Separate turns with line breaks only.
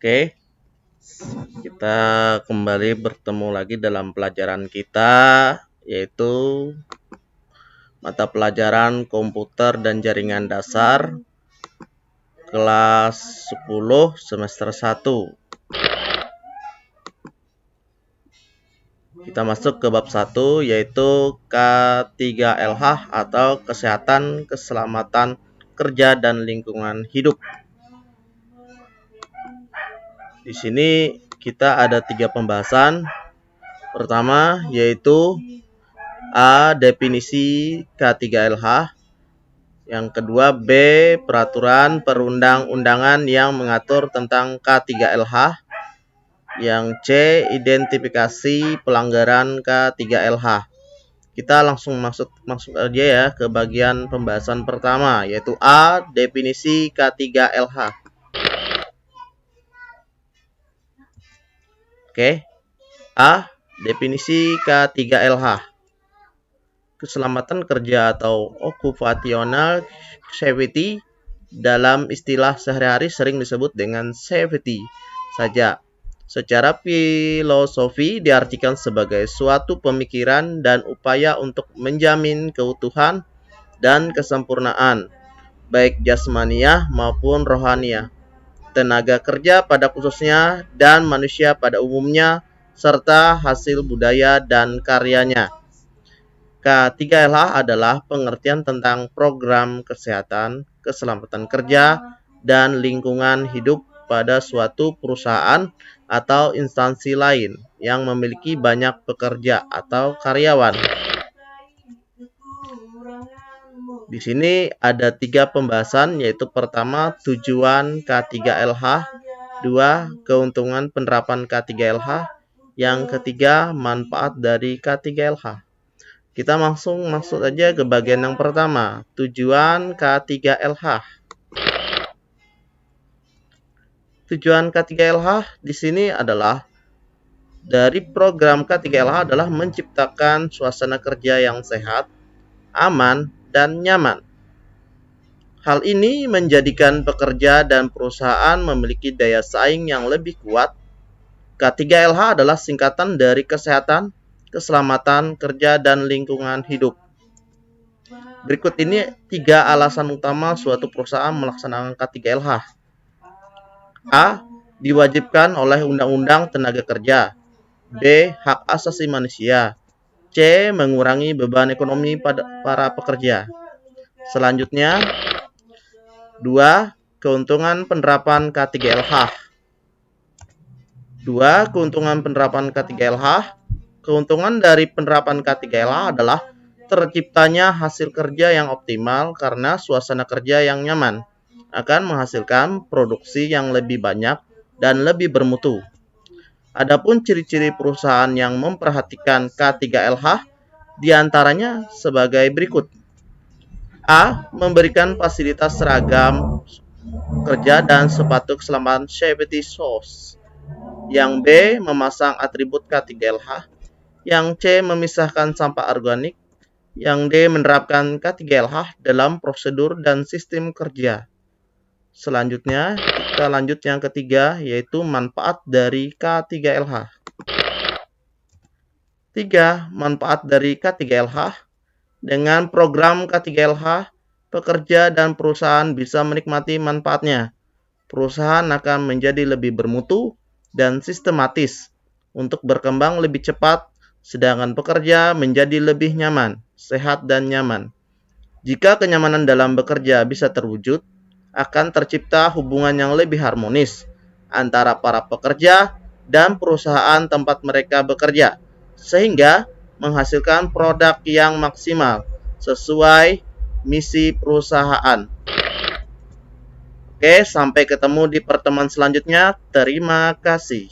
Oke, kita kembali bertemu lagi dalam pelajaran kita, yaitu mata pelajaran komputer dan jaringan dasar kelas 10 semester 1. Kita masuk ke bab 1, yaitu K3LH atau kesehatan, keselamatan kerja dan lingkungan hidup. Di sini kita ada 3 pembahasan. Pertama yaitu A. Definisi K3LH. Yang kedua B. Peraturan perundang-undangan yang mengatur tentang K3LH. Yang C. Identifikasi pelanggaran K3LH. Kita langsung masuk aja ya ke bagian pembahasan pertama, yaitu A. Definisi K3LH. Oke. A. Definisi K3LH. Keselamatan kerja atau occupational safety dalam istilah sehari-hari sering disebut dengan safety saja. Secara filosofi diartikan sebagai suatu pemikiran dan upaya untuk menjamin keutuhan dan kesempurnaan, baik jasmaniah maupun rohaniah, tenaga kerja pada khususnya dan manusia pada umumnya, serta hasil budaya dan karyanya. K3LH adalah pengertian tentang program kesehatan, keselamatan kerja, dan lingkungan hidup pada suatu perusahaan atau instansi lain yang memiliki banyak pekerja atau karyawan. Di sini ada 3 pembahasan, yaitu pertama tujuan K3LH, 2 keuntungan penerapan K3LH, yang ketiga manfaat dari K3LH. Kita langsung masuk aja ke bagian yang pertama, tujuan K3LH. Tujuan K3LH di sini adalah dari program K3LH adalah menciptakan suasana kerja yang sehat, aman, dan nyaman. Hal ini menjadikan pekerja dan perusahaan memiliki daya saing yang lebih kuat. K3LH adalah singkatan dari kesehatan, keselamatan kerja, dan lingkungan hidup. Berikut ini 3 alasan utama suatu perusahaan melaksanakan K3LH. A. Diwajibkan oleh Undang-Undang Tenaga Kerja. B. Hak asasi manusia. C. Mengurangi beban ekonomi pada para pekerja. Selanjutnya, 2. Keuntungan penerapan K3LH. 2. Keuntungan penerapan K3LH. Keuntungan dari penerapan K3LH adalah terciptanya hasil kerja yang optimal karena suasana kerja yang nyaman akan menghasilkan produksi yang lebih banyak dan lebih bermutu. Adapun ciri-ciri perusahaan yang memperhatikan K3LH diantaranya sebagai berikut. A. Memberikan fasilitas seragam kerja dan sepatu keselamatan safety shoes. Yang B. Memasang atribut K3LH. Yang C. Memisahkan sampah organik. Yang D. Menerapkan K3LH dalam prosedur dan sistem kerja. Selanjutnya, kita lanjut yang ketiga, yaitu manfaat dari K3LH. 3. Manfaat dari K3LH. Dengan program K3LH, pekerja dan perusahaan bisa menikmati manfaatnya. Perusahaan akan menjadi lebih bermutu dan sistematis untuk berkembang lebih cepat, sedangkan pekerja menjadi lebih nyaman, sehat, dan nyaman. Jika kenyamanan dalam bekerja bisa terwujud, akan tercipta hubungan yang lebih harmonis antara para pekerja dan perusahaan tempat mereka bekerja, sehingga menghasilkan produk yang maksimal sesuai misi perusahaan. Oke, sampai ketemu di pertemuan selanjutnya. Terima kasih.